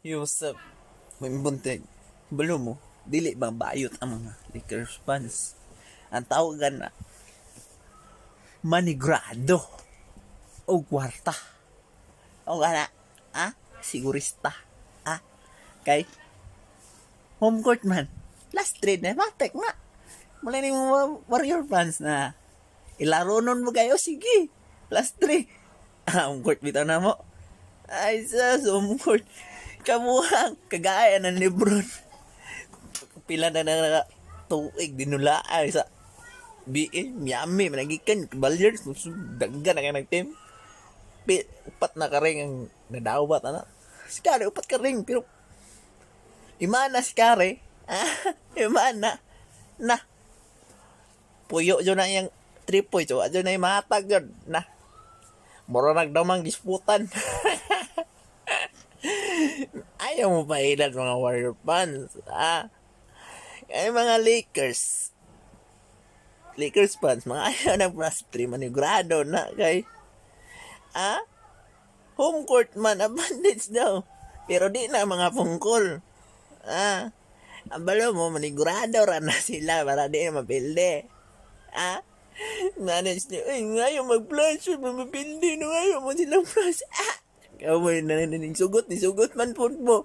Yusuf, may bunteg. Balo mo, dili bang bayot ang mga Lakers fans? Ang tawagan na, manigrado o kwarta. O gana, sigurista. Kay, home court man. Last trade na, matek na. Mula ni mga Warrior fans na, ilaro nun mo kayo, sige. Last trade. Home court bitaw na mo. Ay, home court. Kamuhang kagaya ng Lebron. Pila na tuig dinulaan sa BA, Miami, managikan, Balyers, daggan na kayo ng-team. Upat na karing ang nadawat, Skare, upat karing, pero imana skare, imana, na, puyo dyan na yung 3 points, o dyan na yung matag dyan, na, moro nagdamang disputan. Ayaw mo pa ilan mga Warrior fans, Ay mga Lakers fans, mga ayaw ng plus 3 manigurado na kay home court man, advantage daw. Pero di na mga pungkol. Ang balo mo, manigurado ra na sila para di na mapilde. Manage niyo, ngayon mag-plus, mapilde, no, ngayon mo silang plus. Ikaw mo yung sugot, ni sugot man po mo.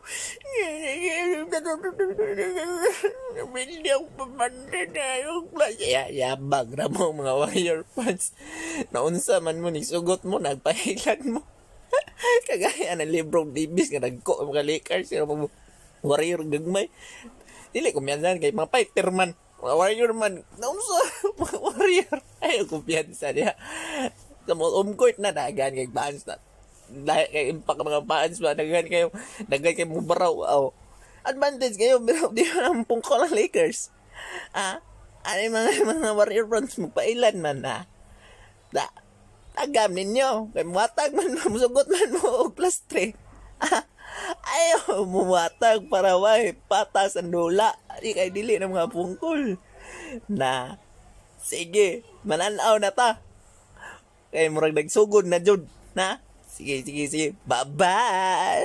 Hindi ako pamanda na yung plus. Yabag na mo mga Warrior fans. Naunsa man mo, ni sugot mo, nagpahilan mo. Kagaya ng Lebron Davis nga nagko mga Lakers, Warrior gagmay. Dili kumpiyansan kay mga fighter man. Mga Warrior man, naunsa mga Warrior. Ayaw kumpiyansa niya. Sa home court na, dagan kay fans na. Dahil kay impact mga fans ba, dagan kayo mo baraw. Advantage kayo, pero di mo naman pungko ng Lakers. Ano yung mga Warrior fans, magpailan man tagam ninyo. Kay muwatag man, musugot man mo, plus 3. Ayaw muwatag para way patas ang dula. Di kay dili ng mga pungkol. Na, sige, mananaw na ta. Kay murag nagsugod na jud. Sige. Bye-bye!